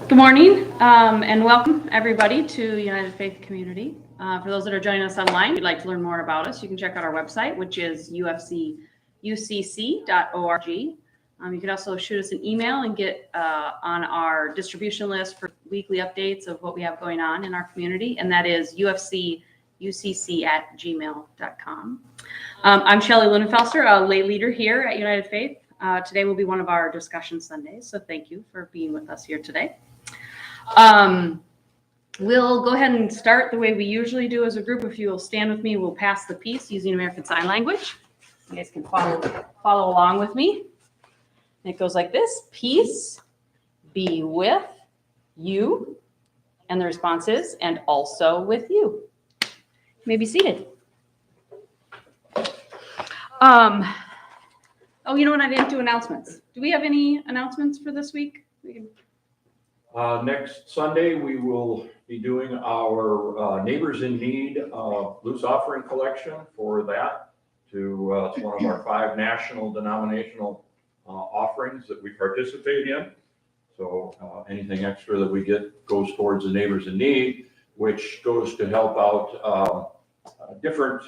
Good morning and welcome everybody to United Faith Community. For those that are joining us online, if you'd like to learn more about us, you can check out our website, which is ufcucc.org. You can also shoot us an email and get on our distribution list for weekly updates of what we have going on in our community, and that is ufcucc@gmail.com. I'm Shelley Lunenfelser, a lay leader here at United Faith. Today will be one of our discussion Sundays, so thank you for being with us here today. We'll go ahead and start the way we usually do as a group. If you will stand with me, we'll pass the peace using American Sign Language. You guys can follow along with me. And it goes like this: peace be with you. And the response is, and also with you. You may be seated. Oh, you know what? I didn't do announcements. Do we have any announcements for this week? Next Sunday, we will be doing our Neighbors in Need loose offering collection for that. It's one of our 5 national denominational offerings that we participate in. So anything extra that we get goes towards the Neighbors in Need, which goes to help out different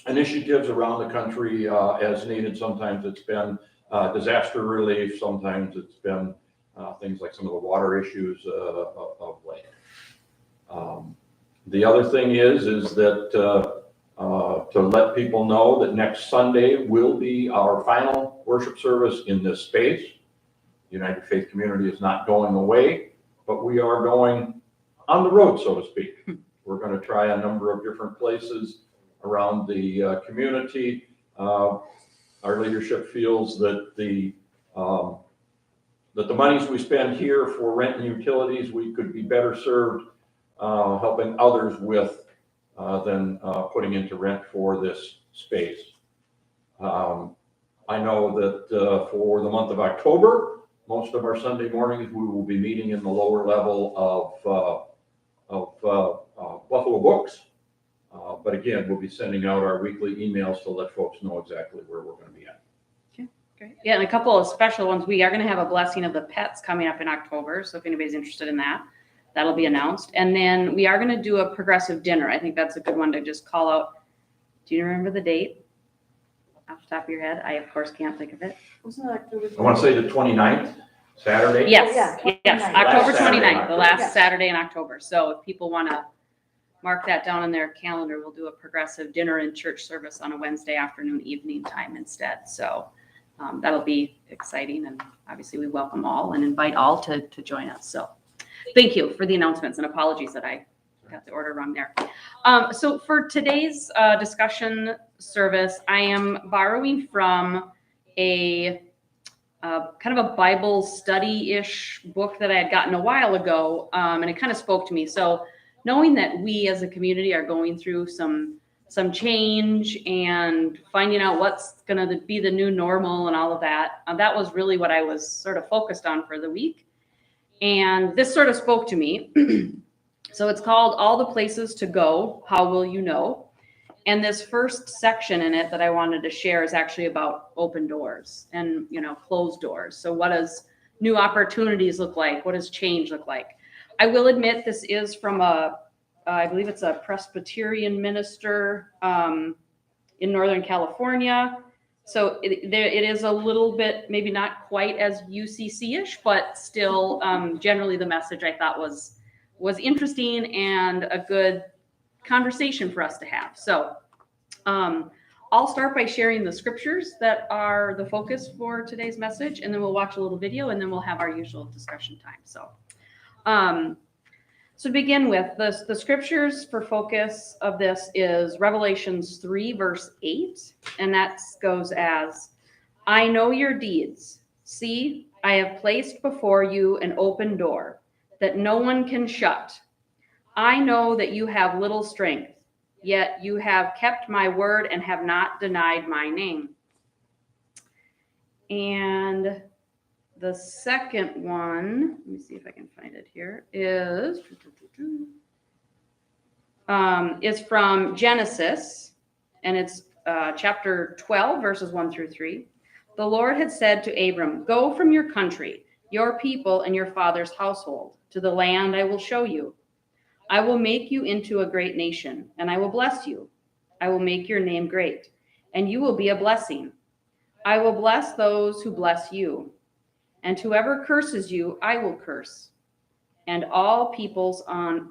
initiatives around the country as needed. Sometimes it's been disaster relief, sometimes it's been things like some of the water issues of late. The other thing is that to let people know that next Sunday will be our final worship service in this space. United Faith Community is not going away, but we are going on the road, so to speak. We're going to try a number of different places around the community. Our leadership feels that the monies we spend here for rent and utilities, we could be better served helping others with than putting into rent for this space. I know that for the month of October, most of our Sunday mornings, we will be meeting in the lower level of Buffalo Books. But again, we'll be sending out our weekly emails to let folks know exactly where we're going to be at. Great. Yeah, and a couple of special ones. We are going to have a blessing of the pets coming up in October. So if anybody's interested in that, that'll be announced. And then we are going to do a progressive dinner. I think that's a good one to just call out. Do you remember the date off the top of your head? I, of course, can't think of it. Wasn't it October? I want to say the 29th, Saturday. Yes, Yeah, yes, 29th. October Last Saturday 29th, the last Yeah. Saturday in October. So if people want to mark that down on their calendar, we'll do a progressive dinner and church service on a Wednesday afternoon, evening time instead. So that'll be exciting, and obviously we welcome all and invite all to join us. So thank you for the announcements, and apologies that I got the order wrong there. So for today's discussion service, I am borrowing from a kind of a Bible study-ish book that I had gotten a while ago, and it kind of spoke to me. So knowing that we as a community are going through some change and finding out what's going to be the new normal and all of that, that was really what I was sort of focused on for the week. And this sort of spoke to me. So it's called All the Places to Go, How Will You Know? And this first section in it that I wanted to share is actually about open doors and, closed doors. So what does new opportunities look like? What does change look like? I will admit this is from I believe it's a Presbyterian minister in Northern California. So it is a little bit, maybe not quite as UCC-ish, but still generally the message I thought was interesting and a good conversation for us to have. So I'll start by sharing the scriptures that are the focus for today's message, and then we'll watch a little video, and then we'll have our usual discussion time. So to begin with, the scriptures for focus of this is Revelations 3, verse 8, and that goes as, I know your deeds. See, I have placed before you an open door that no one can shut. I know that you have little strength, yet you have kept my word and have not denied my name. And the second one, let me see if I can find it here, is from Genesis, and it's chapter 12, verses 1 through 3. The Lord had said to Abram, go from your country, your people and your father's household, to the land I will show you. I will make you into a great nation, and I will bless you. I will make your name great, and you will be a blessing. I will bless those who bless you, and whoever curses you, I will curse. And all peoples on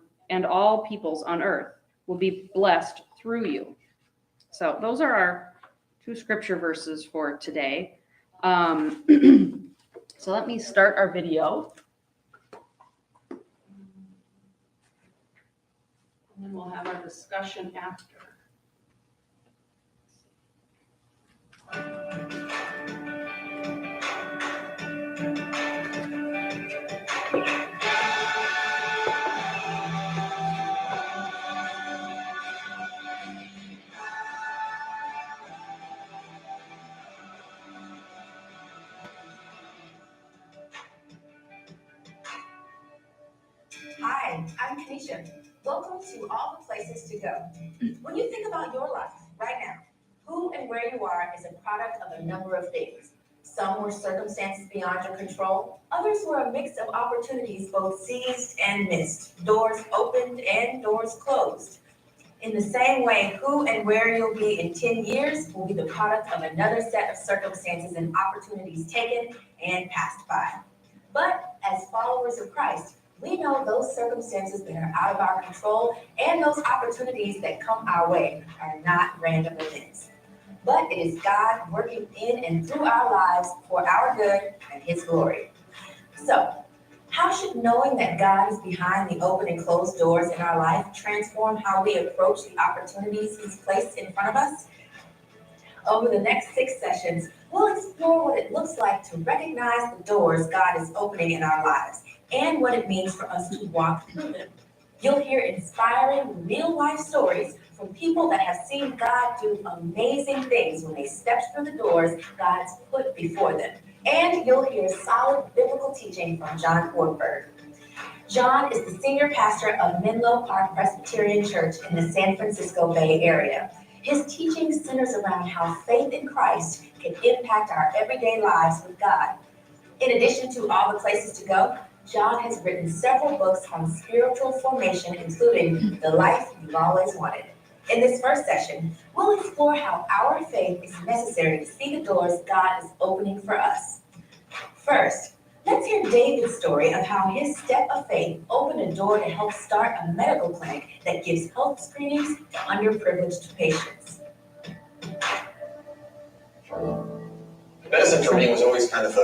earth will be blessed through you. So those are our 2 scripture verses for today. So let me start our video. And then we'll have our discussion after. Hi, I'm Kanisha. Welcome to All the Places to Go. When you think about your life right now, who and where you are is a product of a number of things. Some were circumstances beyond your control. Others were a mix of opportunities both seized and missed, doors opened and doors closed. In the same way, who and where you'll be in 10 years will be the product of another set of circumstances and opportunities taken and passed by. But as followers of Christ, we know those circumstances that are out of our control and those opportunities that come our way are not random events. But it is God working in and through our lives for our good and His glory. So, how should knowing that God is behind the open and closed doors in our life transform how we approach the opportunities He's placed in front of us? Over the next 6 sessions, we'll explore what it looks like to recognize the doors God is opening in our lives and what it means for us to walk through them. You'll hear inspiring real-life stories from people that have seen God do amazing things when they stepped through the doors God's put before them. And you'll hear solid biblical teaching from John Ortberg. John is the senior pastor of Menlo Park Presbyterian Church in the San Francisco Bay Area. His teaching centers around how faith in Christ can impact our everyday lives with God. In addition to All the Places to Go, John has written several books on spiritual formation, including The Life You've Always Wanted. In this first session, we'll explore how our faith is necessary to see the doors God is opening for us. First, let's hear David's story of how his step of faith opened a door to help start a medical clinic that gives health screenings to underprivileged patients. Medicine for me was always kind of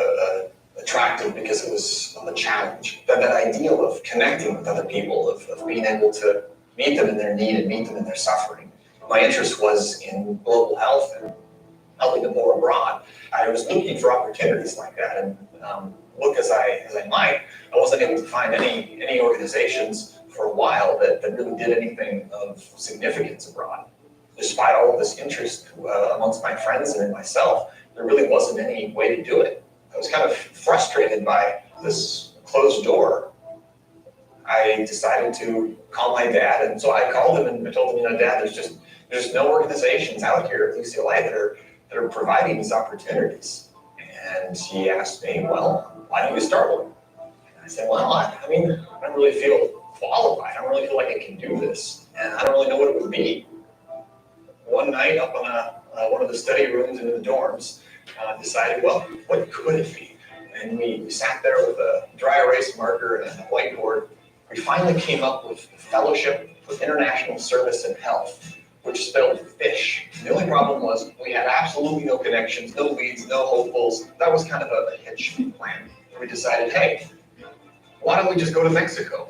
attractive because it was a challenge. That ideal of connecting with other people, of being able to meet them in their need and meet them in their suffering. My interest was in global health and helping them more abroad. I was looking for opportunities like that, and look as I might, I wasn't able to find any organizations for a while that really did anything of significance abroad. Despite all of this interest amongst my friends and in myself, there really wasn't any way to do it. I was kind of frustrated by this closed door. I decided to call my dad, and so I called him and I told him, Dad, there's no organizations out here at UCLA that are providing these opportunities. And he asked me, well, why don't you start one? And I said, well, I don't really feel qualified. I don't really feel like I can do this, and I don't really know what it would be. One night up on one of the study rooms in the dorms, decided, well, what could it be? And we sat there with a dry erase marker and a whiteboard. We finally came up with Fellowship for International Service in Health, which spelled fish. The only problem was we had absolutely no connections, no leads, no hopefuls. That was kind of a hitch plan. We decided, hey, why don't we just go to Mexico?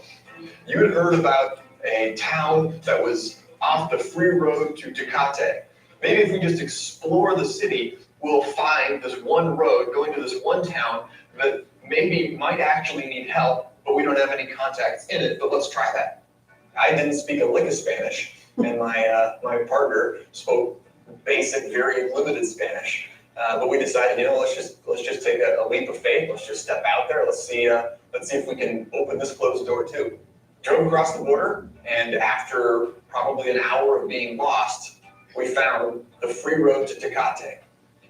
You had heard about a town that was off the free road to Tecate. Maybe if we just explore the city, we'll find this one road going to this one town that maybe might actually need help, but we don't have any contacts in it, but let's try that. I didn't speak a lick of Spanish, and my partner spoke basic, very limited Spanish. But we decided, let's just take a leap of faith. Let's just step out there. Let's see if we can open this closed door too. Drove across the border, and after probably an hour of being lost, we found the free road to Tecate.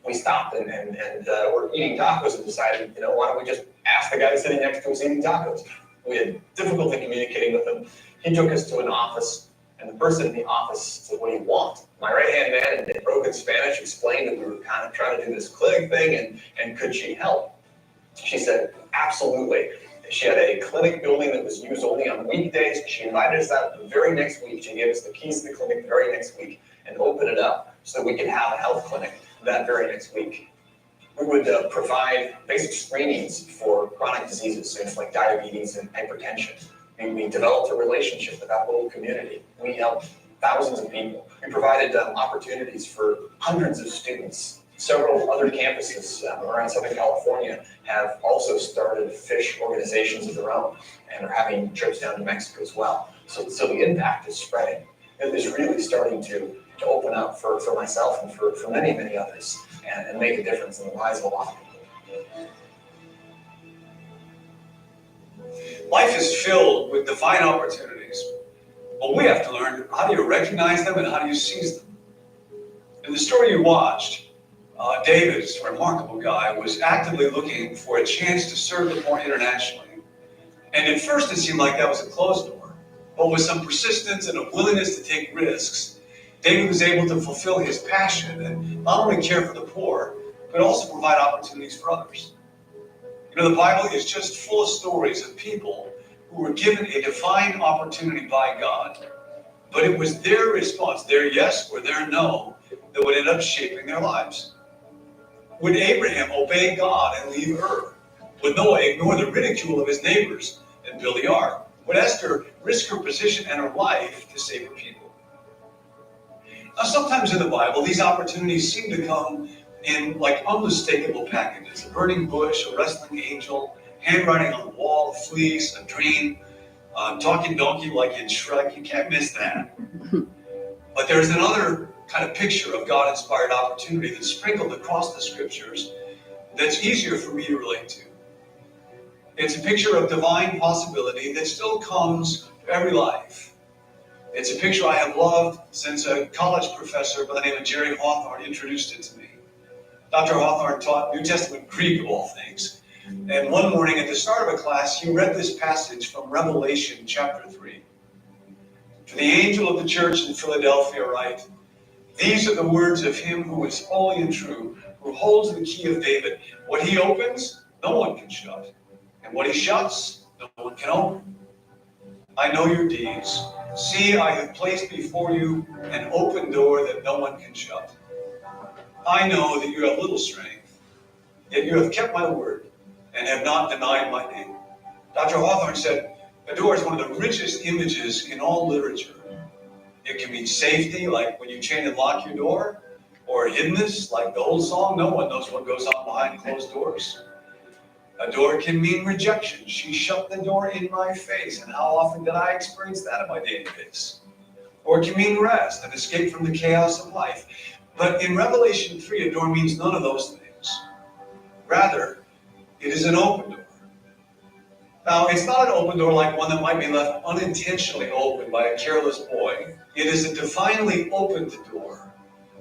we stopped and we're eating tacos and decided, why don't we just ask the guy sitting next to us eating tacos? We had difficulty communicating with him. He took us to an office, and the person in the office said, "What do you want?" My right-hand man in broken Spanish explained that we were kind of trying to do this clinic thing, and could she help? She said, absolutely. She had a clinic building that was used only on weekdays. She invited us out the very next week. She gave us the keys to the clinic the very next week and opened it up so that we could have a health clinic that very next week. We would provide basic screenings for chronic diseases, things like diabetes and hypertension. We developed a relationship with that little community. We helped thousands of people. We provided opportunities for hundreds of students. Several other campuses around Southern California have also started fish organizations of their own and are having trips down to Mexico as well. So the impact is spreading. It is really starting to open up for myself and for many, many others and make a difference in the lives of a lot of people. Life is filled with divine opportunities, but we have to learn, how do you recognize them and how do you seize them? In the story you watched, David, a remarkable guy, was actively looking for a chance to serve the poor internationally. And at first it seemed like that was a closed door, but with some persistence and a willingness to take risks, David was able to fulfill his passion and not only care for the poor, but also provide opportunities for others. The Bible is just full of stories of people who were given a divine opportunity by God, but it was their response, their yes or their no, that would end up shaping their lives. Would Abraham obey God and leave Ur? Would Noah ignore the ridicule of his neighbors and build the ark? Would Esther risk her position and her life to save her people? Now, sometimes in the Bible, these opportunities seem to come in like unmistakable packages: a burning bush, a wrestling angel, handwriting on the wall, a fleece, a dream, talking donkey like in Shrek. You can't miss that. But there's another kind of picture of God-inspired opportunity that's sprinkled across the scriptures that's easier for me to relate to. It's a picture of divine possibility that still comes to every life. It's a picture I have loved since a college professor by the name of Jerry Hawthorne introduced it to me. Dr. Hawthorne taught New Testament Greek of all things. And one morning at the start of a class, he read this passage from Revelation chapter 3. To the angel of the church in Philadelphia write, "These are the words of him who is holy and true, who holds the key of David. What he opens, no one can shut. And what he shuts, no one can open. I know your deeds. See, I have placed before you an open door that no one can shut. I know that you have little strength, yet you have kept my word and have not denied my name." Dr. Hawthorne said, a door is one of the richest images in all literature. It can mean safety, like when you chain and lock your door, or hiddenness, like the old song, "No one knows what goes on behind closed doors." A door can mean rejection. She shut the door in my face, and how often did I experience that in my daily basis? Or it can mean rest and escape from the chaos of life. But in Revelation 3, a door means none of those things. Rather, it is an open door. Now, it's not an open door like one that might be left unintentionally open by a careless boy. It is a divinely opened door.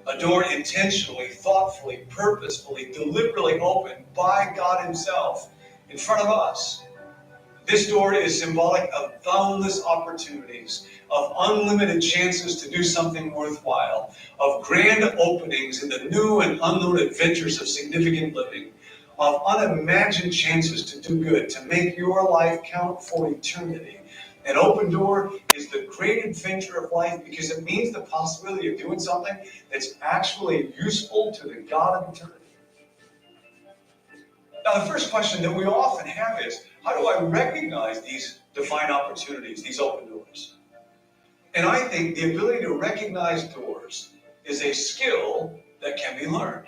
A door intentionally, thoughtfully, purposefully, deliberately opened by God himself in front of us. This door is symbolic of boundless opportunities, of unlimited chances to do something worthwhile, of grand openings in the new and unknown adventures of significant living, of unimagined chances to do good, to make your life count for eternity. An open door is the great adventure of life because it means the possibility of doing something that's actually useful to the God of eternity. Now, the first question that we often have is, how do I recognize these divine opportunities, these open doors? And I think the ability to recognize doors is a skill that can be learned.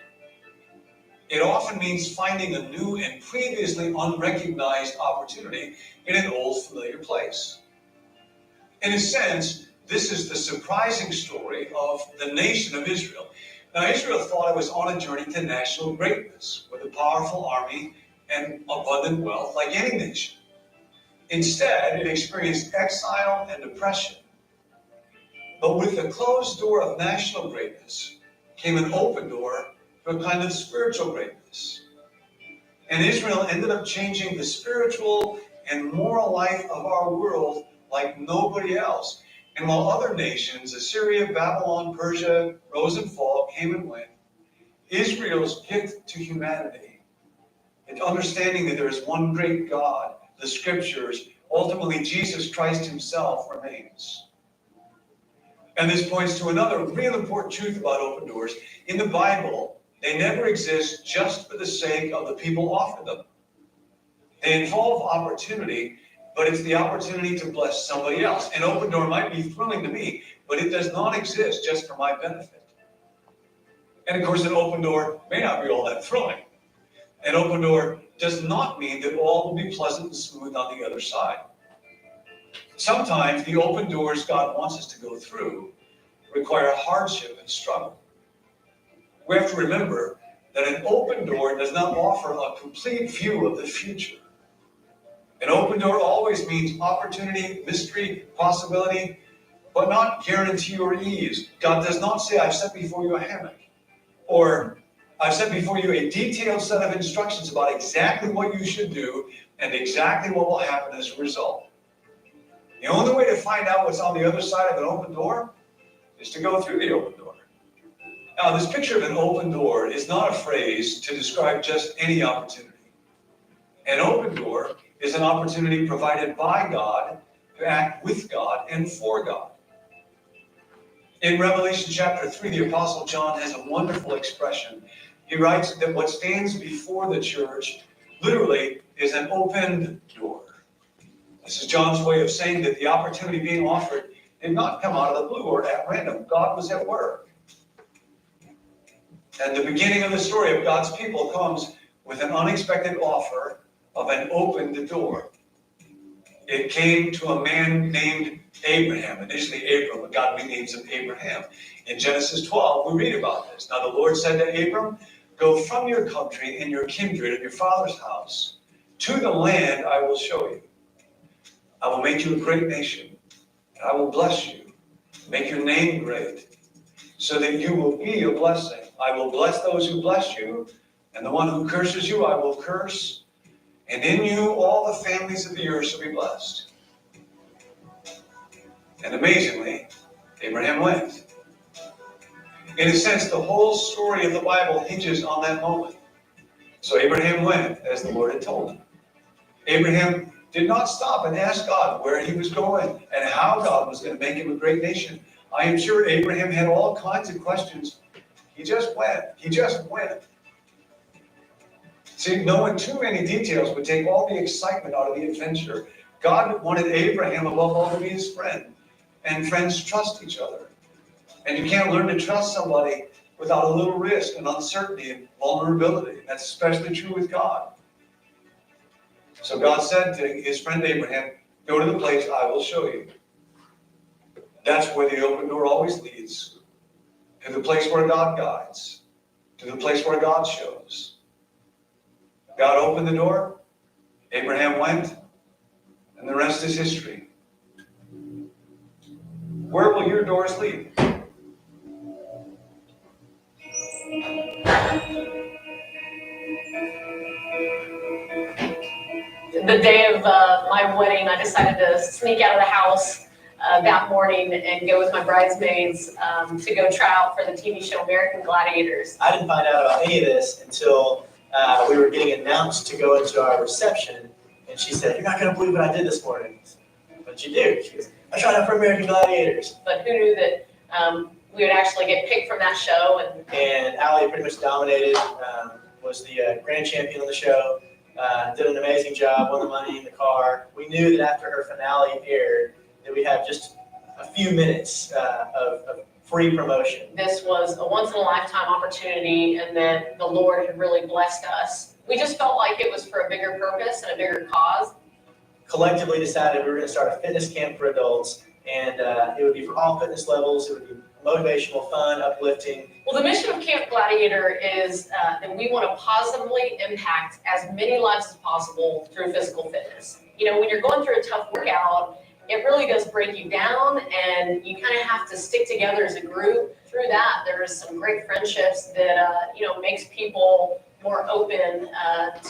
It often means finding a new and previously unrecognized opportunity in an old familiar place. In a sense, this is the surprising story of the nation of Israel. Now, Israel thought it was on a journey to national greatness with a powerful army and abundant wealth like any nation. Instead, it experienced exile and depression. But with the closed door of national greatness came an open door to a kind of spiritual greatness. And Israel ended up changing the spiritual and moral life of our world like nobody else. And while other nations, Assyria, Babylon, Persia, rose and fall, came and went, Israel's gift to humanity, and understanding that there is one great God, the scriptures, ultimately Jesus Christ himself remains. And this points to another real important truth about open doors. In the Bible, they never exist just for the sake of the people offered them. They involve opportunity, but it's the opportunity to bless somebody else. An open door might be thrilling to me, but it does not exist just for my benefit. And of course, an open door may not be all that thrilling. An open door does not mean that all will be pleasant and smooth on the other side. Sometimes the open doors God wants us to go through require hardship and struggle. We have to remember that an open door does not offer a complete view of the future. An open door always means opportunity, mystery, possibility, but not guarantee or ease. God does not say, I've set before you a hammock, or I've set before you a detailed set of instructions about exactly what you should do and exactly what will happen as a result. The only way to find out what's on the other side of an open door is to go through the open door. Now, this picture of an open door is not a phrase to describe just any opportunity. An open door is an opportunity provided by God to act with God and for God. In Revelation chapter 3, the Apostle John has a wonderful expression. He writes that what stands before the church literally is an opened door. This is John's way of saying that the opportunity being offered did not come out of the blue or at random. God was at work. And the beginning of the story of God's people comes with an unexpected offer of an opened door. It came to a man named Abraham, initially Abram, but God renames him Abraham. In Genesis 12, we read about this. Now the Lord said to Abram, go from your country and your kindred and your father's house to the land I will show you. I will make you a great nation, and I will bless you, make your name great, so that you will be a blessing. I will bless those who bless you, and the one who curses you I will curse, and in you all the families of the earth shall be blessed. And amazingly, Abraham went. In a sense, the whole story of the Bible hinges on that moment. So Abraham went as the Lord had told him. Abraham did not stop and ask God where he was going and how God was going to make him a great nation. I am sure Abraham had all kinds of questions. He just went. He just went. See, knowing too many details would take all the excitement out of the adventure. God wanted Abraham above all to be his friend. And friends trust each other. And you can't learn to trust somebody without a little risk and uncertainty and vulnerability. That's especially true with God. So God said to his friend Abraham, go to the place I will show you. That's where the open door always leads. To the place where God guides. To the place where God shows. God opened the door. Abraham went. And the rest is history. Where will your doors lead? The day of my wedding, I decided to sneak out of the house that morning and go with my bridesmaids to go try out for the TV show American Gladiators. I didn't find out about any of this until we were getting announced to go into our reception, and she said, "You're not going to believe what I did this morning." But you do. She goes, "I tried out for American Gladiators." But who knew that we would actually get picked from that show? And Allie pretty much dominated, was the grand champion of the show, did an amazing job, won the money in the car. We knew that after her finale aired, that we had just a few minutes of free promotion. This was a once-in-a-lifetime opportunity, and that the Lord had really blessed us. We just felt like it was for a bigger purpose and a bigger cause. Collectively decided we were going to start a fitness camp for adults, and it would be for all fitness levels. It would be motivational, fun, uplifting. Well, the mission of Camp Gladiator is that we want to positively impact as many lives as possible through physical fitness. You know, when you're going through a tough workout it really does break you down, and you kind of have to stick together as a group. Through that, there's some great friendships that, makes people more open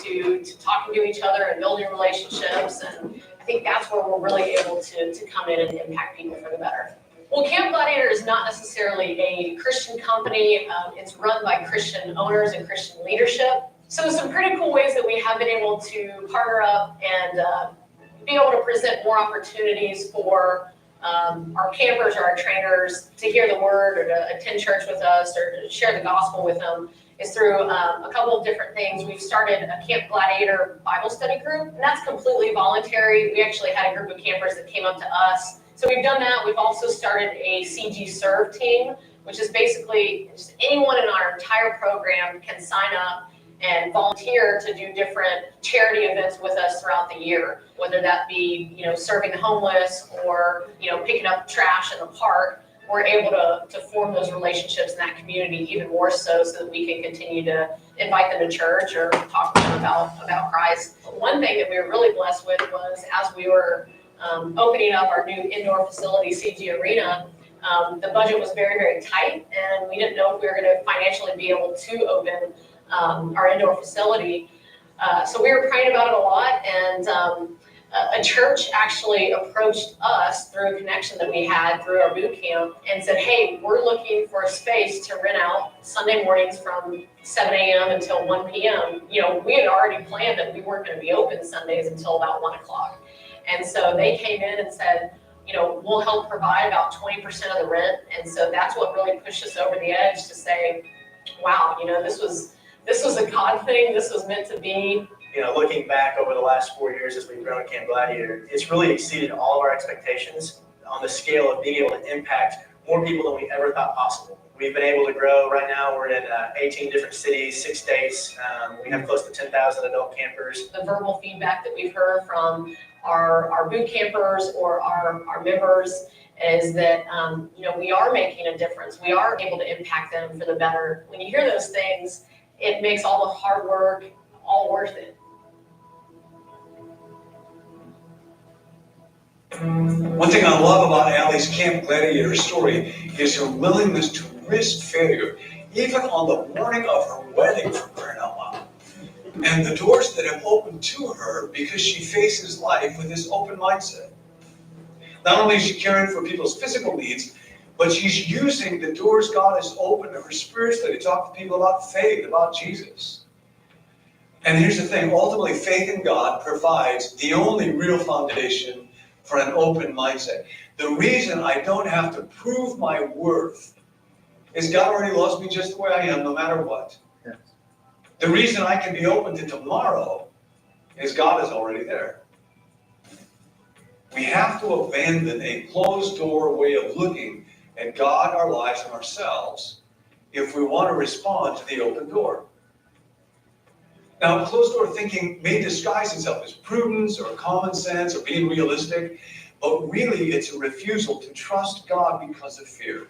to talking to each other and building relationships. And I think that's where we're really able to come in and impact people for the better. Well, Camp Gladiator is not necessarily a Christian company. It's run by Christian owners and Christian leadership. So some pretty cool ways that we have been able to partner up and be able to present more opportunities for our campers or our trainers to hear the word or to attend church with us or to share the gospel with them is through a couple of different things. We've started a Camp Gladiator Bible study group, and that's completely voluntary. We actually had a group of campers that came up to us. So we've done that. We've also started a CG Serve team, which is basically just anyone in our entire program can sign up and volunteer to do different charity events with us throughout the year, whether that be, serving the homeless or, picking up trash in the park. We're able to form those relationships in that community even more so that we can continue to invite them to church or talk to them about Christ. One thing that we were really blessed with was as we were opening up our new indoor facility, CG Arena, the budget was very, very tight, and we didn't know if we were going to financially be able to open our indoor facility. So we were praying about it a lot, and a church actually approached us through a connection that we had through our boot camp and said, hey, we're looking for a space to rent out Sunday mornings from 7 a.m. until 1 p.m. We had already planned that we weren't going to be open Sundays until about 1 o'clock. And so they came in and said, we'll help provide about 20% of the rent. And so that's what really pushed us over the edge to say, wow, this was a God thing. This was meant to be. Looking back over the last 4 years as we've grown Camp Gladiator, it's really exceeded all of our expectations on the scale of being able to impact more people than we ever thought possible. We've been able to grow. Right now, we're in 18 different cities, 6 states. We have close to 10,000 adult campers. The verbal feedback that we've heard from our boot campers or our members is that, we are making a difference. We are able to impact them for the better. When you hear those things, it makes all the hard work all worth it. One thing I love about Allie's Camp Gladiator story is her willingness to risk failure, even on the morning of her wedding, for crying out loud. And the doors that have opened to her because she faces life with this open mindset. Not only is she caring for people's physical needs, but she's using the doors God has opened to her spiritually to talk to people about faith, about Jesus. And here's the thing, ultimately faith in God provides the only real foundation for an open mindset. The reason I don't have to prove my worth is God already loves me just the way I am, no matter what. Yes. The reason I can be open to tomorrow is God is already there. We have to abandon a closed door way of looking at God, our lives, and ourselves if we want to respond to the open door. Now, closed door thinking may disguise itself as prudence or common sense or being realistic, but really it's a refusal to trust God because of fear.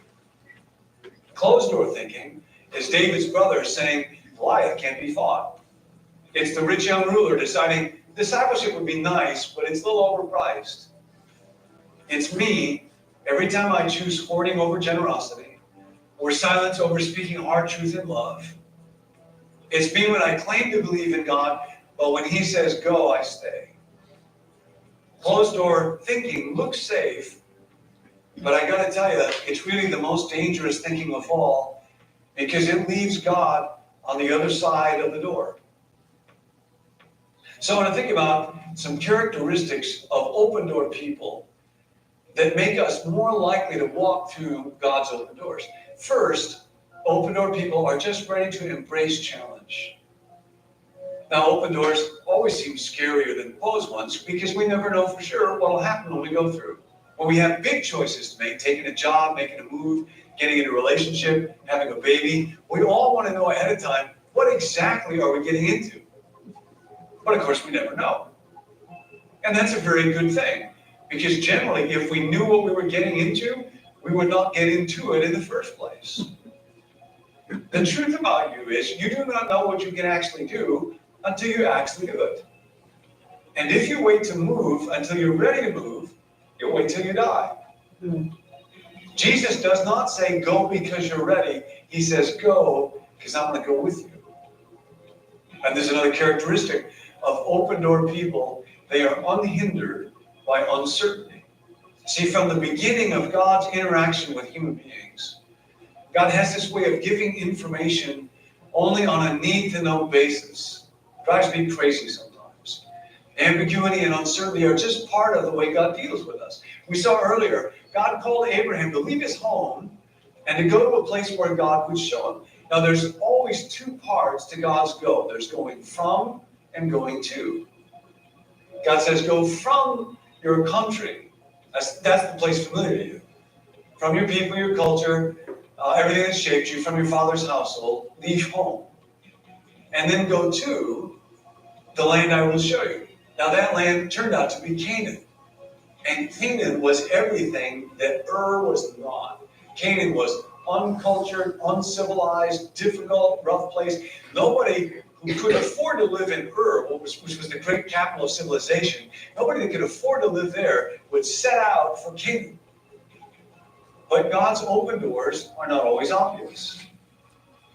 Closed door thinking is David's brother saying, Goliath can't be fought. It's the rich young ruler deciding discipleship would be nice, but it's a little overpriced. It's me every time I choose hoarding over generosity or silence over speaking hard truth in love. It's me when I claim to believe in God, but when he says go, I stay. Closed door thinking looks safe, but I gotta tell you, it's really the most dangerous thinking of all because it leaves God on the other side of the door. So I want to think about some characteristics of open door people that make us more likely to walk through God's open doors. First, open door people are just ready to embrace challenge. Now, open doors always seem scarier than closed ones because we never know for sure what will happen when we go through. When we have big choices to make, taking a job, making a move, getting into a relationship, having a baby, we all want to know ahead of time, what exactly are we getting into? But of course, we never know. And that's a very good thing because generally, if we knew what we were getting into, we would not get into it in the first place. The truth about you is you do not know what you can actually do until you actually do it. And if you wait to move until you're ready to move, You'll wait till you die. Jesus does not say, go because you're ready. He says, go because I'm going to go with you. And there's another characteristic of open door people. They are unhindered by uncertainty. See, from the beginning of God's interaction with human beings, God has this way of giving information only on a need-to-know basis. Drives me crazy sometimes. Ambiguity and uncertainty are just part of the way God deals with us. We saw earlier, God called Abraham to leave his home and to go to a place where God would show him. Now, there's always two parts to God's go. There's going from and going to. God says, go from your country. That's the place familiar to you. From your people, your culture, everything that shaped you, from your father's household, leave home. And then go to the land I will show you. Now, that land turned out to be Canaan. And Canaan was everything that Ur was not. Canaan was uncultured, uncivilized, difficult, rough place. Nobody who could afford to live in Ur, which was the great capital of civilization, nobody that could afford to live there would set out for Canaan. But God's open doors are not always obvious.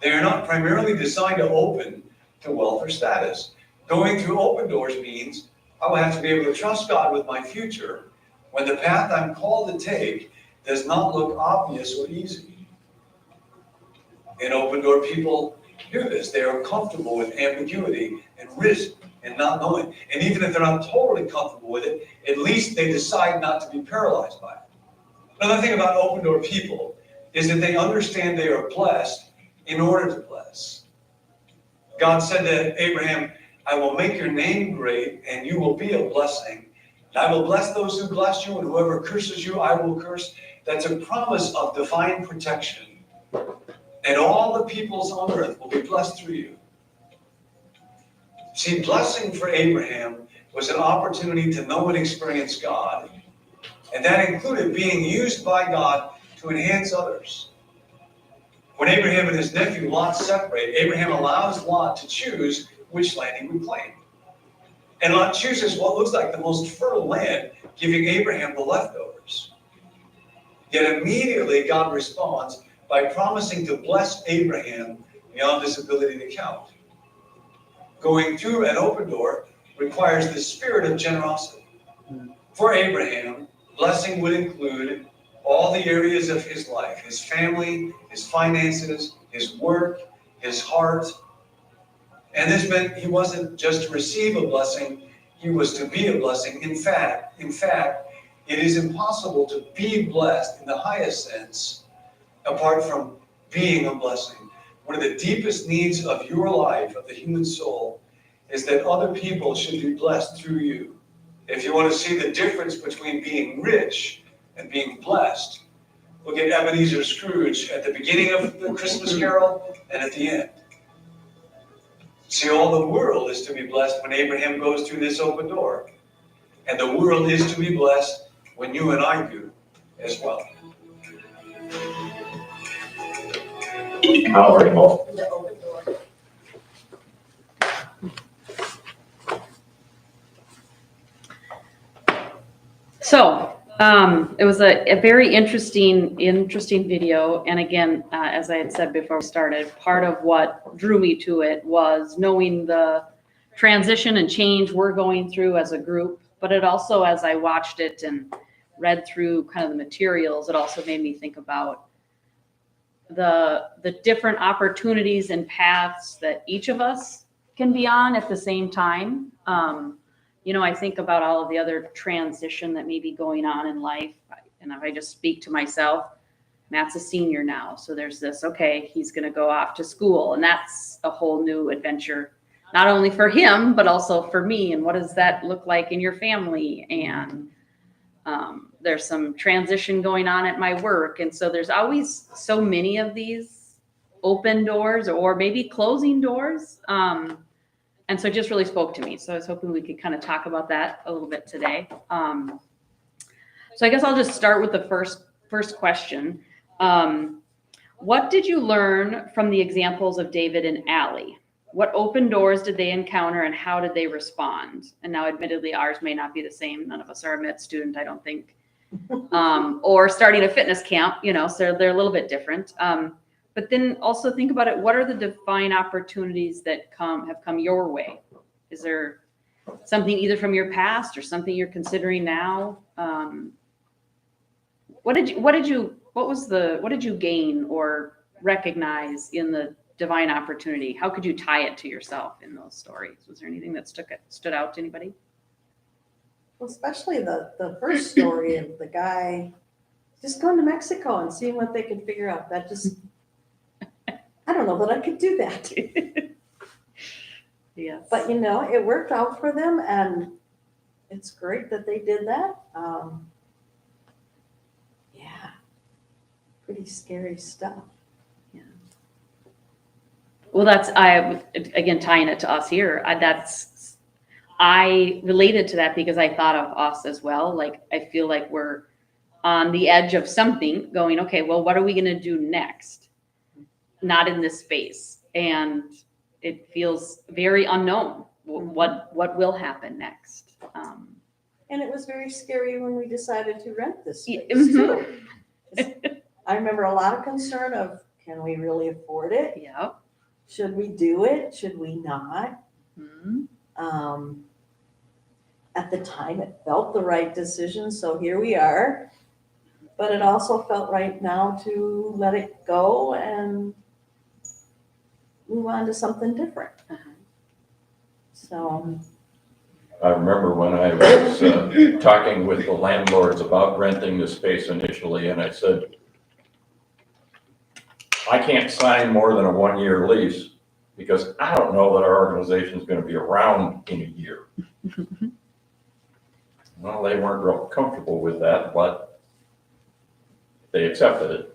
They are not primarily designed to open to wealth or status. Going through open doors means I will have to be able to trust God with my future when the path I'm called to take does not look obvious or easy. And open door people do this. They are comfortable with ambiguity and risk and not knowing. And even if they're not totally comfortable with it, at least they decide not to be paralyzed by it. Another thing about open door people is that they understand they are blessed in order to bless. God said to Abraham, I will make your name great and you will be a blessing. And I will bless those who bless you, and whoever curses you, I will curse. That's a promise of divine protection. And all the peoples on earth will be blessed through you. See, blessing for Abraham was an opportunity to know and experience God. And that included being used by God to enhance others. When Abraham and his nephew Lot separate, Abraham allows Lot to choose which land he would claim. And Lot chooses what looks like the most fertile land, giving Abraham the leftovers. Yet immediately God responds by promising to bless Abraham beyond his ability to count. Going through an open door requires the spirit of generosity. For Abraham, blessing would include all the areas of his life, his family, his finances, his work, his heart. And this meant he wasn't just to receive a blessing, he was to be a blessing. In fact, it is impossible to be blessed in the highest sense apart from being a blessing. One of the deepest needs of your life, of the human soul, is that other people should be blessed through you. If you want to see the difference between being rich and being blessed, look at Ebenezer Scrooge at the beginning of the Christmas Carol and at the end. See, all the world is to be blessed when Abraham goes through this open door. And the world is to be blessed when you and I do as well. How are you all? The open door. So, it was a very interesting video. And again, as I had said before we started, part of what drew me to it was knowing the transition and change we're going through as a group. But it also, as I watched it and read through kind of the materials, it also made me think about the different opportunities and paths that each of us can be on at the same time. I think about all of the other transition that may be going on in life. And if I just speak to myself, Matt's a senior now. So there's this, okay, he's going to go off to school. And that's a whole new adventure, not only for him, but also for me. And what does that look like in your family? And there's some transition going on at my work. And so there's always so many of these open doors or maybe closing doors. And so it just really spoke to me. So I was hoping we could kind of talk about that a little bit today. So I guess I'll just start with the first question. What did you learn from the examples of David and Allie? What open doors did they encounter and how did they respond? And now admittedly, ours may not be the same. None of us are a med student, I don't think. or starting a fitness camp, so they're a little bit different. But then also think about it. What are the divine opportunities that have come your way? Is there something either from your past or something you're considering now? What did you gain or recognize in the divine opportunity? How could you tie it to yourself in those stories? Was there anything that stood out to anybody? Well, especially the first story of the guy just going to Mexico and seeing what they could figure out. That just, I don't know that I could do that. Yes. But it worked out for them, and it's great that they did that. Yeah, pretty scary stuff. Well, again, tying it to us here, I related to that because I thought of us as well. Like, I feel like we're on the edge of something going, okay, well, what are we going to do next? Not in this space. And it feels very unknown what will happen next. And it was very scary when we decided to rent this space Mhm. too. I remember a lot of concern of, can we really afford it? Yep. Should we do it? Should we not? Mhm. At the time, it felt the right decision, so here we are. But it also felt right now to let it go and move on to something different. Uh-huh. So, I remember when I was talking with the landlords about renting the space initially, and I said, I can't sign more than a 1-year lease because I don't know that our organization is going to be around in a year. Well, they weren't real comfortable with that, but they accepted it.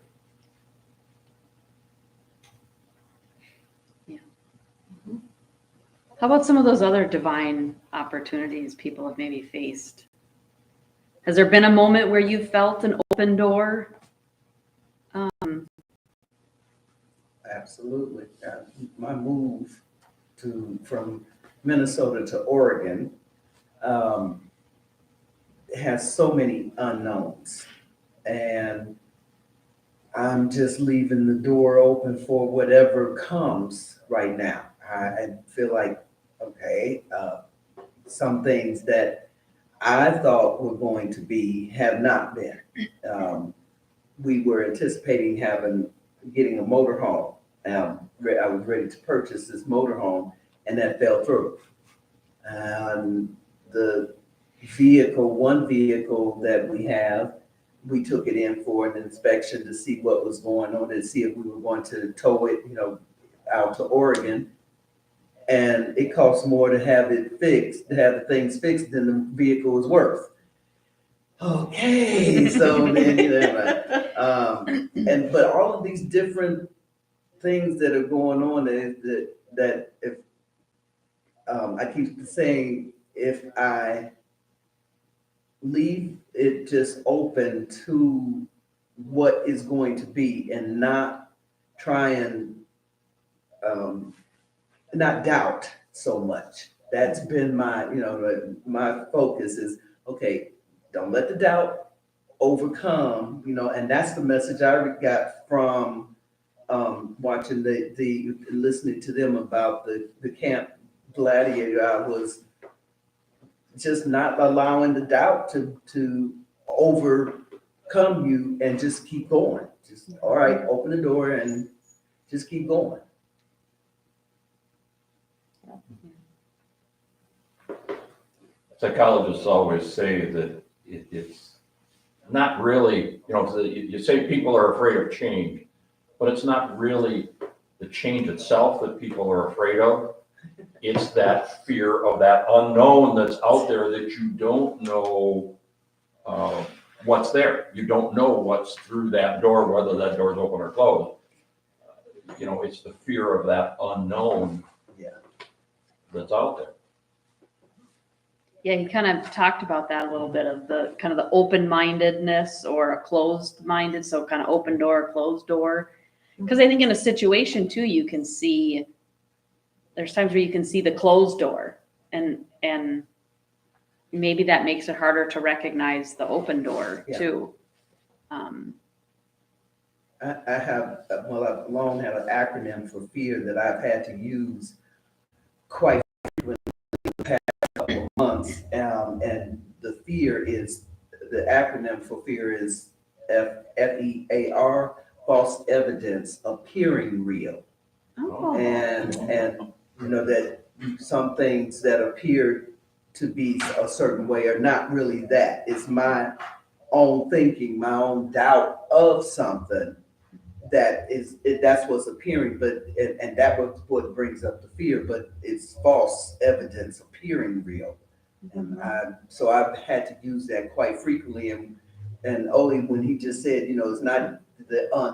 How about some of those other divine opportunities people have maybe faced? Has there been a moment where you felt an open door? Absolutely. My move from Minnesota to Oregon has so many unknowns, and I'm just leaving the door open for whatever comes right now. I feel like, okay, some things that I thought were going to be have not been. We were anticipating getting a motorhome. I was ready to purchase this motorhome, and that fell through. And the one vehicle that we have, we took it in for an inspection to see what was going on and see if we were going to tow it, out to Oregon. And it costs more to have it fixed, to have the things fixed than the vehicle is worth. Okay, so then, but all of these different things that are going on that if I keep saying, if I leave it just open to what is going to be and not try and not doubt so much. That's been my focus is, okay, don't let the doubt overcome, and that's the message I got from watching listening to them about the Camp Gladiator. I was just not allowing the doubt to overcome you and just keep going. Just, all right, open the door and just keep going. Psychologists always say that it's not really, you say people are afraid of change, but it's not really the change itself that people are afraid of. It's that fear of that unknown that's out there that you don't know what's there. You don't know what's through that door, whether that door is open or closed. It's the fear of that unknown that's out there. Yeah, he kind of talked about that a little bit of the kind of the open-mindedness or a closed-minded, so kind of open door, closed door. Because I think in a situation too, you can see, there's times where you can see the closed door and maybe that makes it harder to recognize the open door Yeah. too. I have, well, I've long had an acronym for fear that I've had to use quite frequently in the past couple of months. And the fear is, the acronym for fear is FEAR, false evidence appearing real. Oh. And you know, that some things that appear to be a certain way are not really that. It's my own thinking, my own doubt of something that's what's appearing, but, and that was what brings up the fear, but it's false evidence appearing real. And so I've had to use that quite frequently, and only when he just said, you know, it's not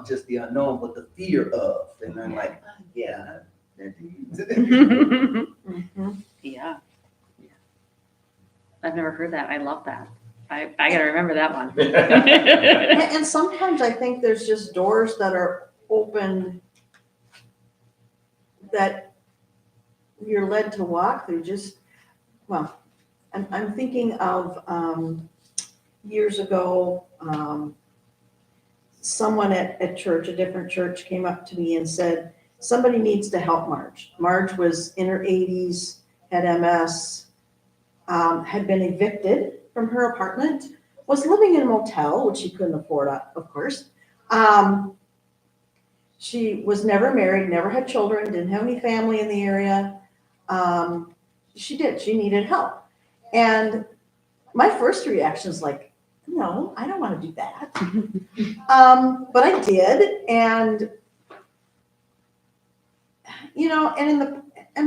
just the unknown, but the fear of, and I'm like, yeah. Mhm. Yeah. I've never heard that. I love that. I gotta remember that one. And sometimes I think there's just doors that are open that you're led to walk through. Just, well, I'm thinking of years ago, someone at church, a different church, came up to me and said, somebody needs to help Marge. Marge was in her 80s, had MS, had been evicted from her apartment, was living in a motel, which she couldn't afford, of course. She was never married, never had children, didn't have any family in the area. She needed help. And my first reaction is like, no, I don't want to do that. But I did, and you know, and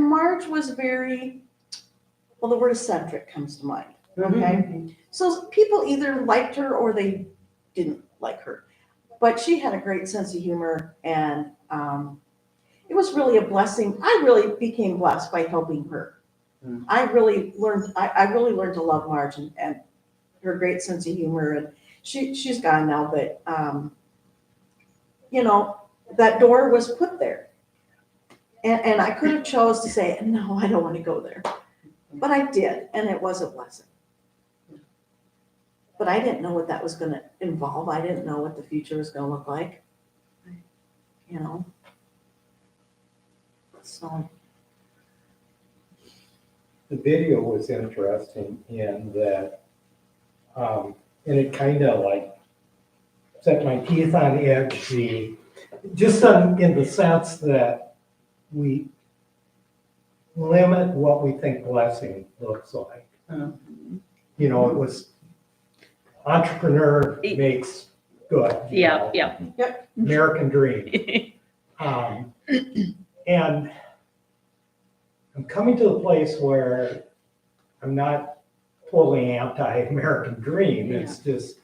Marge was very, well, the word eccentric comes to mind. Okay. So people either liked her or they didn't like her. But she had a great sense of humor, and it was really a blessing. I really became blessed by helping her. I really learned to love Marge and her great sense of humor. And she's gone now, but you know, that door was put there. And I could have chose to say, no, I don't want to go there. But I did, and it was a blessing. But I didn't know what that was going to involve. I didn't know what the future was going to look like. You know? So. The video was interesting in that, and it kind of like set my teeth on edge, in the sense that we limit what we think blessing looks like. You know, it was entrepreneur makes good. Yeah, know, yeah. American dream. And I'm coming to the place where I'm not totally anti-American dream. It's just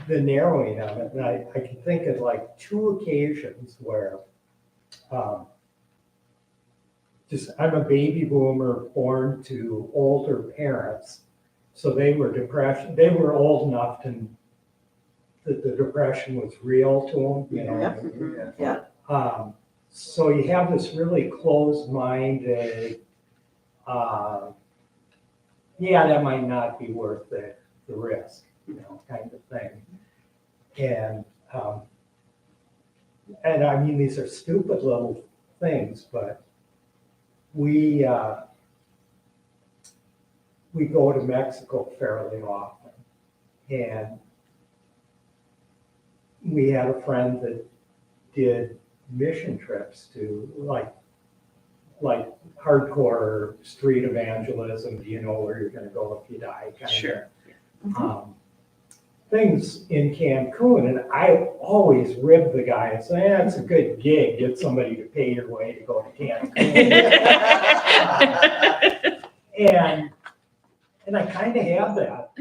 the narrowing of it. And I can think of like two occasions where I'm a baby boomer born to older parents. So they were depression. They were old enough that the depression was real to them, you know. Yeah. So you have this really closed-minded, that might not be worth the risk, you know, kind of thing. And I mean, these are stupid little things, but we go to Mexico fairly often, and we had a friend that did mission trips to like hardcore street evangelism. Do you know where you're going to go if you die? Kind of things in Cancun, and I always rib the guy and say, it's a good gig. Get somebody to pay your way to go to Cancun. And I kind of have that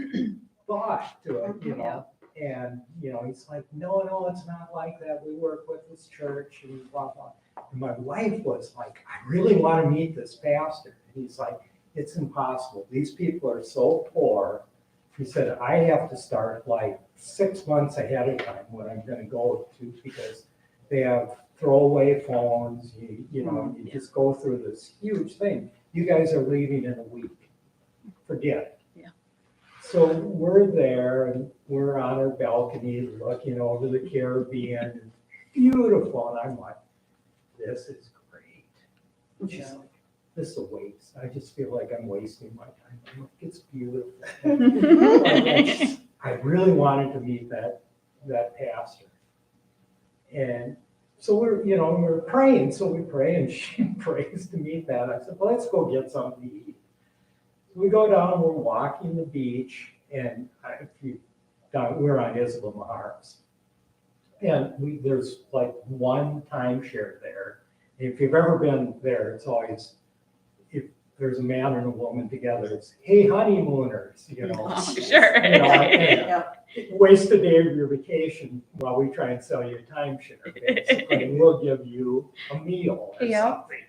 thought to it, you know. And, you know, he's like, no, it's not like that. We work with this church and blah, blah. And my wife was like, I really want to meet this pastor. And he's like, it's impossible. These people are so poor. He said, I have to start like 6 months ahead of time when I'm going to go to, because they have throwaway phones. You just go through this huge thing. You guys are leaving in a week. Forget it. So we're there and we're on our balcony looking over the Caribbean. Beautiful. And I'm like, this is great. And she's like, this is a waste. I just feel like I'm wasting my time. I'm like, it's beautiful. I really wanted to meet that pastor. And so we're praying. So we pray and she prays to meet that. I said, well, let's go get something to eat. We go down, we're walking the beach, and we're on Isla Mujeres. And there's like one timeshare there. If you've ever been there, it's always, if there's a man and a woman together, it's, hey, honeymooners, Oh, sure. and waste a day of your vacation while we try and sell you a timeshare. Basically, we'll give you a meal or something,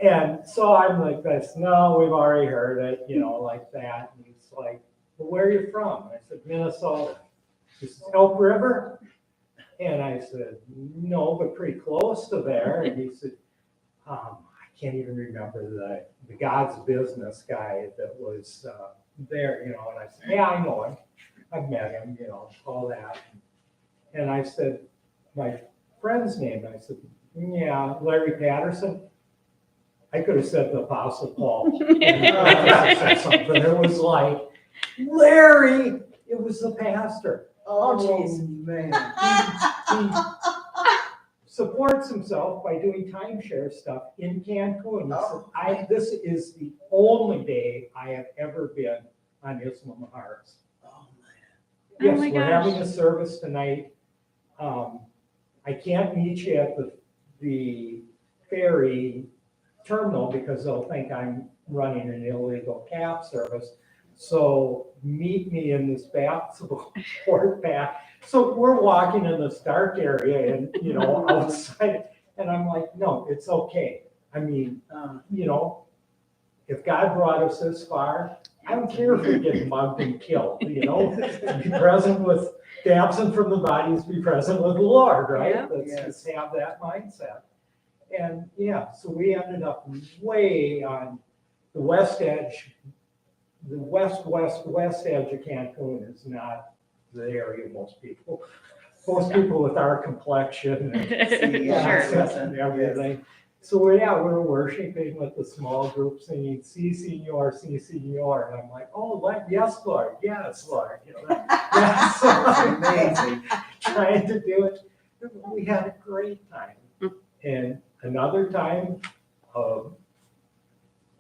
And so I'm like this, no, we've already heard it, like that. And he's like, well, where are you from? And I said, Minnesota. He says, Elk River? And I said, no, but pretty close to there. And he said, I can't even remember the God's Business guy that was there, And I said, yeah, I know him. I've met him, all that. And I said, my friend's name. And I said, yeah, Larry Patterson. I could have said the Apostle Paul. Said something. It was like, Larry, it was the pastor. Oh, jeez. Man. He supports himself by doing timeshare stuff in Cancun. He said, this is the only day I have ever been on Isla Mujeres. Oh, man. Yes, Oh my we're gosh. having a service tonight. I can't meet you at the ferry terminal because they'll think I'm running an illegal cab service. So meet me in this basketball court back. So we're walking in this dark area and, outside. And I'm like, no, it's okay. I mean, if God brought us this far, I don't care if we get mugged and killed, Be present with, to absent from the bodies, be present with the Lord, right? Yeah. Let's just have that mindset. And so we ended up way on the west edge. The west edge of Cancun is not the area most people. Most people with our complexion and accent and everything. So we're worshiping with the small group singing "Si Señor, Si Señor," and I'm like, "Oh, yes, Lord, yes, Lord." That's amazing. Trying to do it. We had a great time. And another time,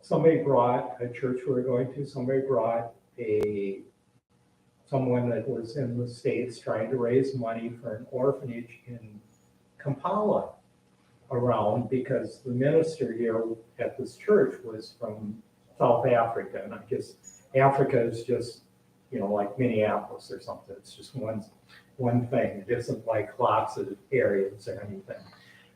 somebody brought a church we were going to. Somebody brought someone that was in the States trying to raise money for an orphanage in Kampala around because the minister here at this church was from South Africa. And I guess Africa is just, like Minneapolis or something. It's just one thing. It isn't like lots of areas or anything.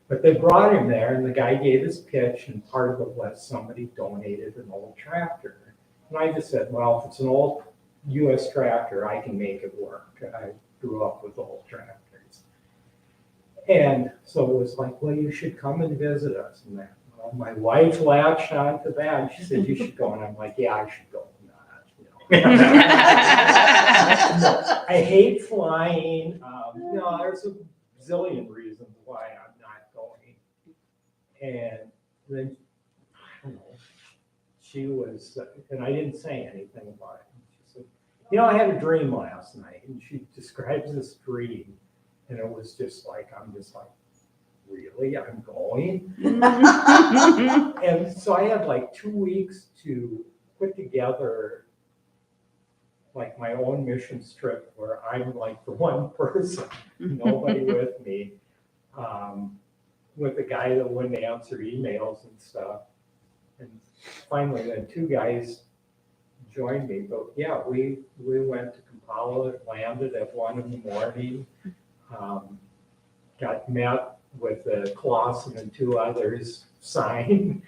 But they brought him there and the guy gave his pitch and part of it was somebody donated an old tractor. And I just said, well, if it's an old US tractor, I can make it work. I grew up with old tractors. And so it was like, well, you should come and visit us. And that, my wife latched onto that. And she said, you should go. And I'm like, yeah, I should go. I hate flying. There's a zillion reasons why I'm not going. And then, I don't know, she was, and I didn't say anything about it. She said, I had a dream last night. And she describes this dream. And it was just like, I'm just like, really? I'm going? And so I had like 2 weeks to put together like my own mission trip where I'm like the one person, nobody with me, with a guy that wouldn't answer emails and stuff. And finally, then 2 guys joined me. But yeah, we went to Kampala, landed at 1 a.m. Got met with Clausen and 2 others, signed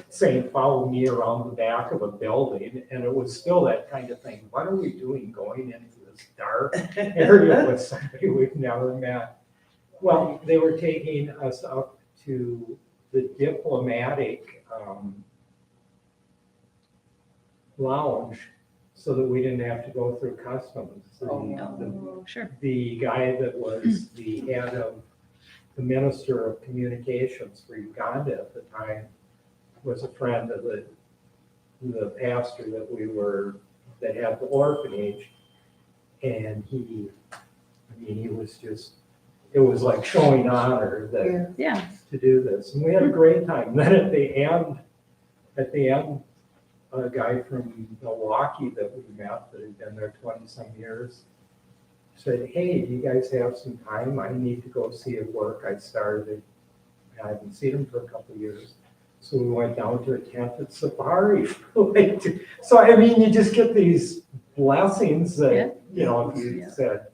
saying, follow me around the back of a building. And it was still that kind of thing. What are we doing going into this dark area with somebody we've never met? Well, they were taking us up to the diplomatic lounge so that we didn't have to go through customs. Oh, sure. The guy that was the head of the Minister of Communications for Uganda at the time was a friend of the pastor that had the orphanage. And he was just, it was like showing honor that Yeah. to do this. And we had a great time. And then at the end, a guy from Milwaukee that we met that had been there 20-some years said, "Hey, do you guys have some time? I need to go see it work. I started, I haven't seen him for a couple of years." So we went down to a tented safari. So, I mean, you just get these blessings that, you know, if you said,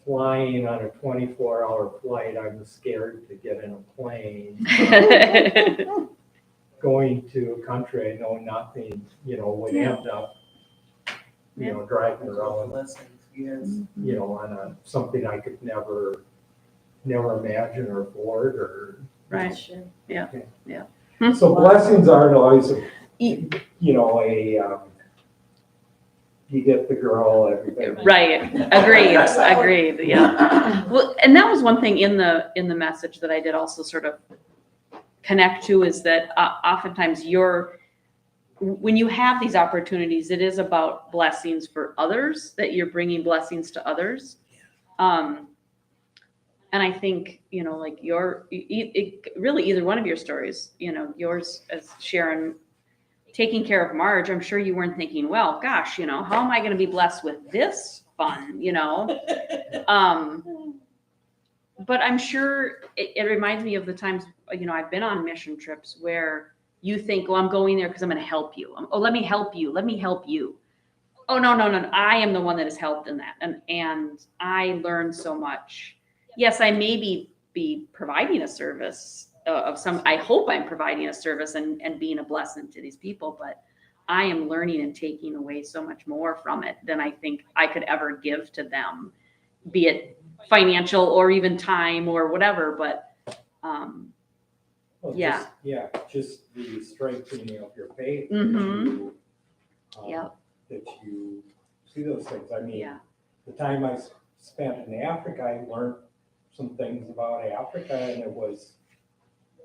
flying on a 24-hour flight, I'm scared to get in a plane. Going to a country I know nothing, you know, would end up, you know, driving around, Yes. you know, on something I could never imagine or afford or. Right. Sure. So blessings aren't always, you know, you get the girl, everything. Right. Agreed. Yeah. Well, and that was one thing in the message that I did also sort of connect to is that oftentimes when you have these opportunities, it is about blessings for others, that you're bringing blessings to others. And I think, you know, like really either one of your stories, you know, yours as Sharon taking care of Marge, I'm sure you weren't thinking, well, gosh, you know, how am I going to be blessed with this fun, you know? But I'm sure it reminds me of the times, you know, I've been on mission trips where you think, well, I'm going there because I'm going to help you. Oh, let me help you. Let me help you. Oh, no. I am the one that is helped in that. And I learned so much. Yes, I may be providing a service I hope I'm providing a service and being a blessing to these people, but I am learning and taking away so much more from it than I think I could ever give to them, be it financial or even time or whatever, but Well, yeah. Just the strengthening of your faith. Mhm. That you see those things. I mean, Yeah. the time I spent in Africa, I learned some things about Africa, and it was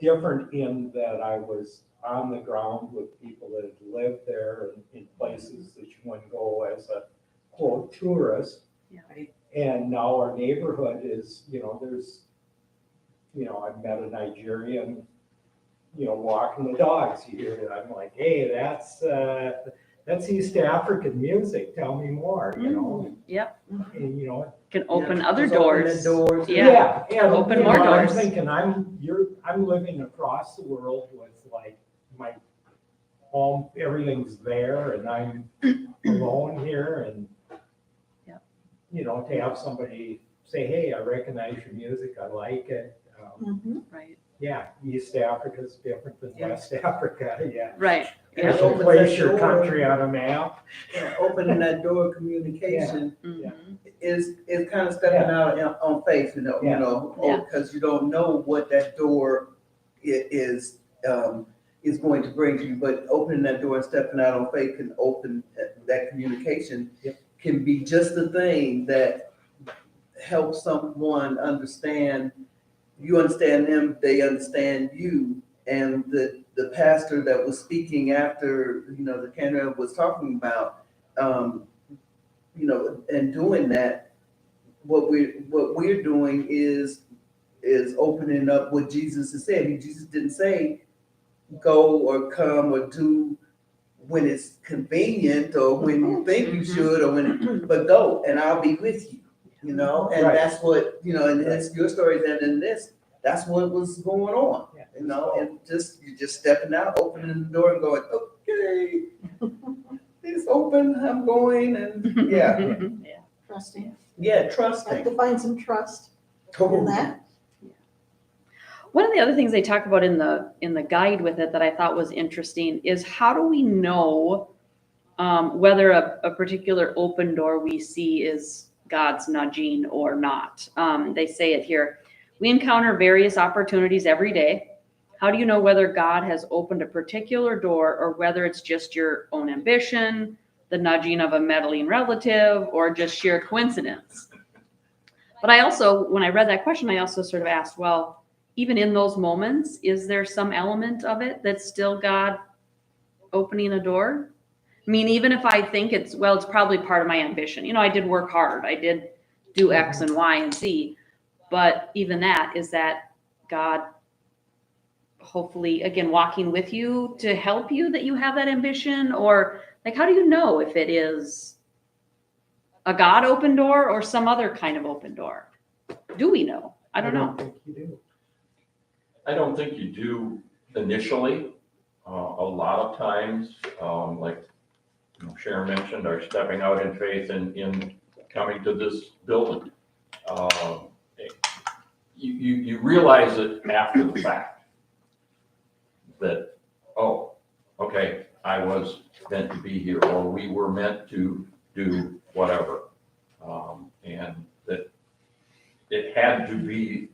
different in that I was on the ground with people that had lived there and in places that you wouldn't go as a quote tourist. Yeah. And now our neighborhood is, you know, there's, you know, I've met a Nigerian, you know, walking the dogs. You hear it, I'm like, hey, that's East African music. Tell me more, you know. Yep. And, you know, Can open Yeah, other just open doors. the doors. Yeah. open more doors. I'm thinking I'm living across the world with like my home, everything's there, and I'm alone here, and Yep. you know, to have somebody say, "Hey, I recognize your music, I like it." Right. Yeah, East Africa's different than West Africa. Yeah. Right. Yeah. Yeah. So place your country on a map. Opening that door of communication Mhm. is kind of stepping out on faith, you know, Yeah. because you don't know what that door is going to bring to you. But opening that door and stepping out on faith can open that communication. Yep. Can be just the thing that helps someone understand. You understand them, they understand you. And the pastor that was speaking after, you know, the candidate was talking about, you know, and doing that, what we're doing is opening up what Jesus has said. Jesus didn't say go or come or do when it's convenient or when you think you should or but go and I'll be with you, you know, and Right. that's what, you know, and it's your stories and in this, that's what was going on, you know, and you're just stepping out, opening the door and going, okay, it's open, I'm going, and yeah, Trusting. yeah, Have trusting. to find some trust in that. One of the other things they talk about in the guide with it that I thought was interesting is how do we know whether a particular open door we see is God's nudging or not? They say it here. We encounter various opportunities every day. How do you know whether God has opened a particular door or whether it's just your own ambition the nudging of a meddling relative or just sheer coincidence. But I also, when I read that question, I also sort of asked, well, even in those moments, is there some element of it that's still God opening a door? I mean, even if I think it's probably part of my ambition. You know, I did work hard. I did do X and Y and Z. But even that, is that God hopefully, again, walking with you to help you that you have that ambition? Or like, how do you know if it is a God open door or some other kind of open door? Do we know? I don't know. think you do. I don't think you do initially. A lot of times, like Sharon mentioned, are stepping out in faith in coming to this building. You realize it after the fact that, oh, okay, I was meant to be here, or we were meant to do whatever. And that it had to be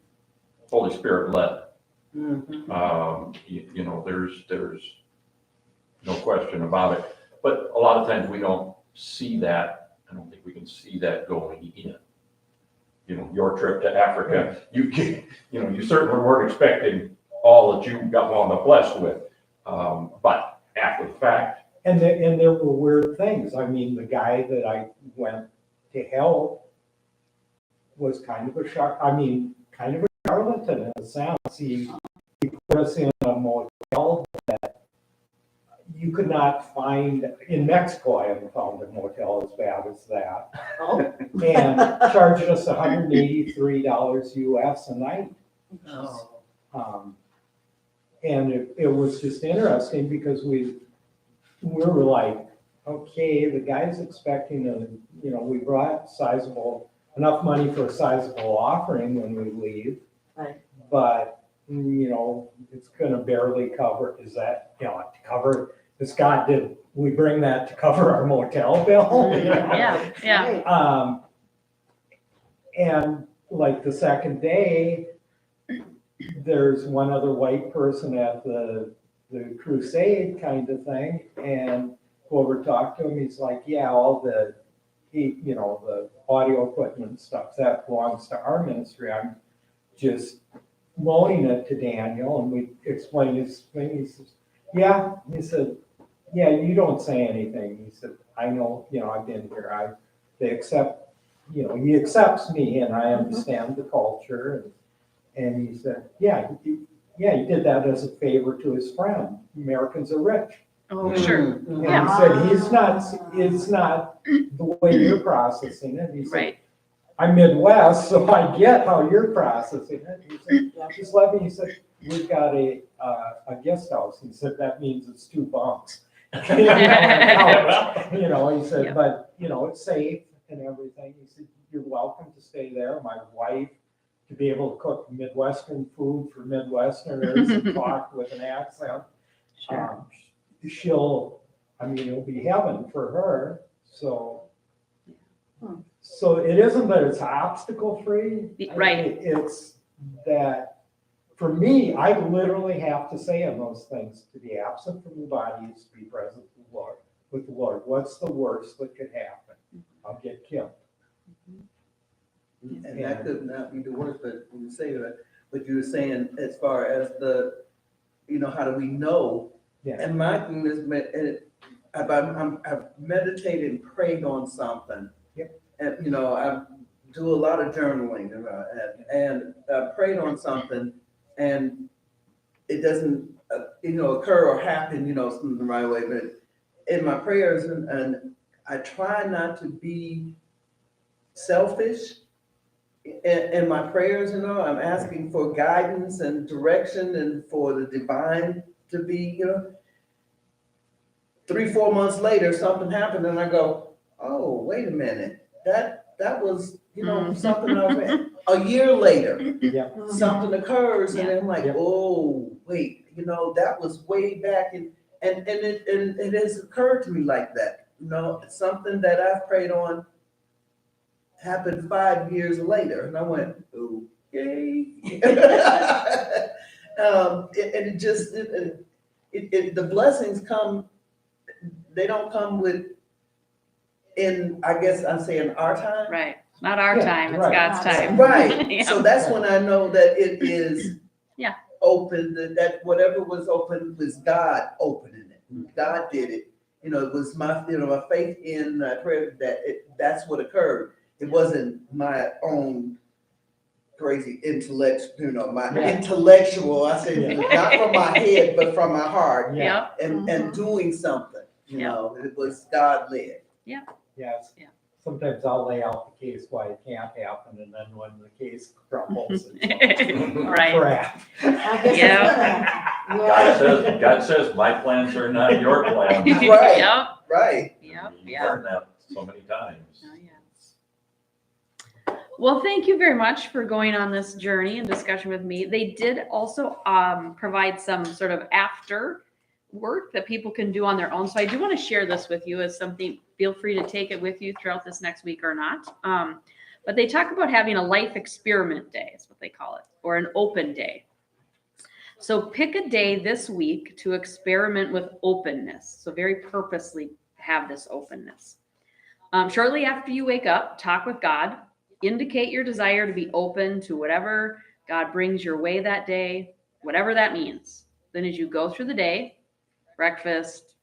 Holy Spirit led. There's no question about it. But a lot of times we don't see that. I don't think we can see that going in. Your trip to Africa, you certainly weren't expecting all that you got wound up blessed with. But after the fact. And there were weird things. I mean, the guy that I went to help was kind of a shock. I mean, kind of a charlatan in a sense. He put us in a motel that you could not find in Mexico. I haven't found a motel as bad as that. Oh. And charged us $183 US a night. And it was just interesting because we were like, okay, the guy's expecting we brought enough money for a sizable offering when we leave. Right. But, it's gonna barely cover, to cover, did we bring that to cover our motel bill? Yeah. And like the second day, there's one other white person at the crusade kind of thing, and go over to talk to him. He's like, yeah, all the audio equipment and stuff that belongs to our ministry. I'm just loaning it to Daniel, and we explained his thing. He says, yeah. He said, yeah, you don't say anything. He said, I know, I've been here. They accept, he accepts me, and I understand the culture. And he said, yeah, he did that as a favor to his friend. Americans are rich. Oh, sure. And Yeah. he said, it's not the way you're processing it. He said, Right. I'm Midwest, so I get how you're processing it. He said, just let me, he said, we've got a guest house. He said, that means it's 2 bunks. He said, Yeah. but, it's safe and everything. He said, you're welcome to stay there. My wife, to be able to cook Midwestern food for Midwesterners and talk with an accent, Sure. it'll be heaven for her. So it isn't that it's obstacle free. Right. It's that for me, I literally have to say in those things, to be absent from the body is to be present with the Lord. What's the worst that could happen? I'll get killed. And that could not be the worst, but when you say that, what you were saying as far as how do we know? Yeah. And my thing is, I've meditated and prayed on something. Yep. And, I do a lot of journaling and prayed on something, and it doesn't, occur or happen, the right way. But in my prayers, and I try not to be selfish in my prayers, I'm asking for guidance and direction and for the divine to be, 3-4 months later, something happened and I go, oh, wait a minute, that was, something I was, a year later, Yeah. something occurs and I'm like, Yeah. oh, wait, that was way back and it has occurred to me like that, something that I've prayed on happened 5 years later, and I went, okay. And the blessings come. They don't come with I guess I'm saying our time. Right. Not our Yeah, time, it's right. God's time. Right, Yeah. so that's when I know that it is. Yeah. Open, that whatever was open was God opening it. God did it. You know, it was my faith in prayer that's what occurred. It wasn't my own crazy intellect, my Yeah. intellectual, I say, Yeah. not from my head, but from my heart Yeah. Yep. and doing something, it was God led. Yes. Yeah. Sometimes I'll lay out the case why it can't happen, and then when the case crumbles, it's all Right. crap. Yeah. God says, my plans are not your plans. Right. Yep. Right. Yep. You Yep. learn that so many times. Oh, yeah. Well, thank you very much for going on this journey and discussion with me. They did also provide some sort of after work that people can do on their own. So I do want to share this with you as something. Feel free to take it with you throughout this next week or not. But they talk about having a life experiment day, is what they call it, or an open day. So pick a day this week to experiment with openness. So very purposely have this openness. Shortly after you wake up, talk with God. Indicate your desire to be open to whatever God brings your way that day, whatever that means. Then as you go through the day, breakfast,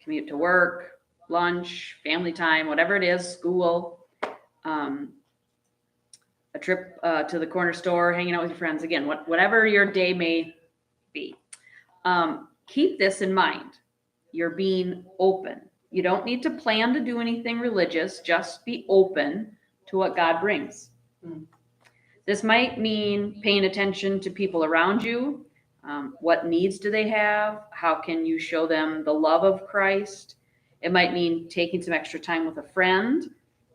commute to work, lunch, family time, whatever it is, school, a trip to the corner store, hanging out with your friends, again, whatever your day may be. Keep this in mind. You're being open. You don't need to plan to do anything religious. Just be open to what God brings. This might mean paying attention to people around you. What needs do they have? How can you show them the love of Christ? It might mean taking some extra time with a friend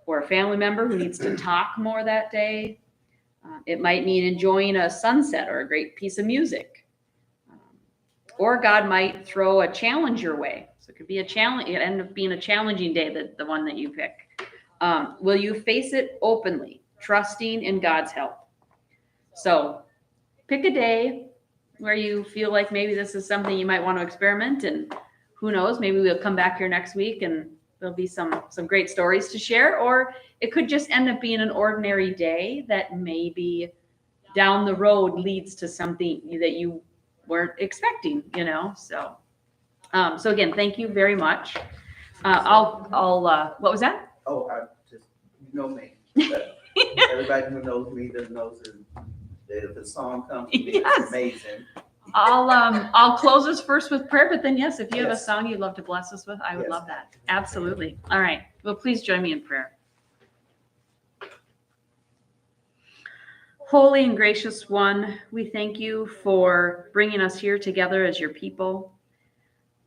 or a family member who needs to talk more that day. It might mean enjoying a sunset or a great piece of music. Or God might throw a challenge your way. So it could be a challenge. It end up being a challenging day, the one that you pick. Will you face it openly, trusting in God's help? So pick a day where you feel like maybe this is something you might want to experiment, and who knows, maybe we'll come back here next week and there'll be some great stories to share, or it could just end up being an ordinary day that maybe down the road leads to something that you weren't expecting, so again, thank you very much. I'll what was that? Oh, I just, me. Everybody who knows me that knows that if a song comes to me, Yes. it's amazing. I'll close us first with prayer, but then yes, if you have a Yes. song you'd love to bless us with, I would Yes. love that. Absolutely. All right. Well, please join me in prayer. Holy and gracious one, we thank you for bringing us here together as your people.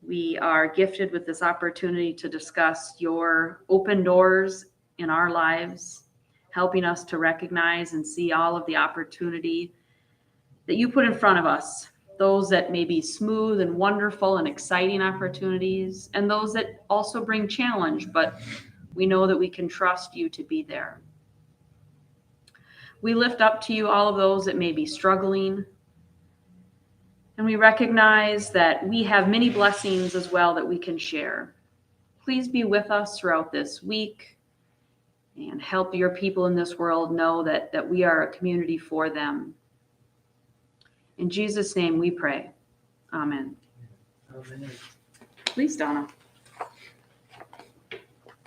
We are gifted with this opportunity to discuss your open doors in our lives, helping us to recognize and see all of the opportunity that you put in front of us, those that may be smooth and wonderful and exciting opportunities, and those that also bring challenge, but we know that we can trust you to be there. We lift up to you all of those that may be struggling, and we recognize that we have many blessings as well that we can share. Please be with us throughout this week and help your people in this world know that we are a community for them. In Jesus' name we pray. Amen. Amen. Please, Donna.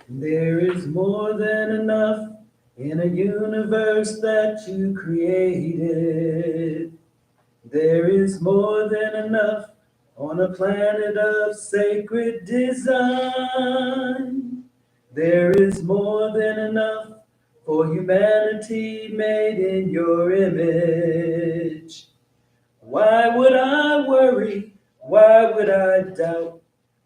There is more than enough in a universe that you created. There is more than enough on a planet of sacred design. There is more than enough for humanity made in your image. Why would I worry? Why would I doubt?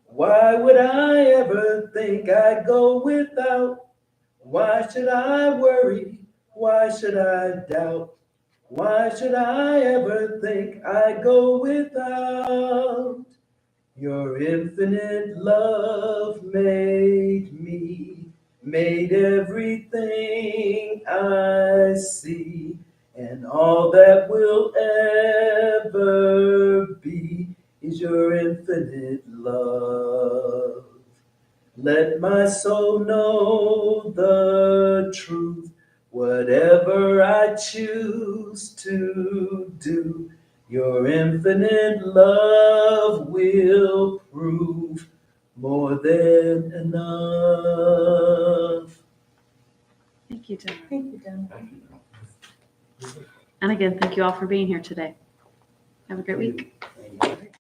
Why would I ever think I'd go without? Why should I worry? Why should I doubt? Why should I ever think I'd go without? Your infinite love made me, made everything I see, and all that will ever be is your infinite love. Let my soul know the truth. Whatever I choose to do, your infinite love will prove more than enough. Thank you, Tim. Thank you, Jen. And again, thank you all for being here today. Have a great week. Thank you.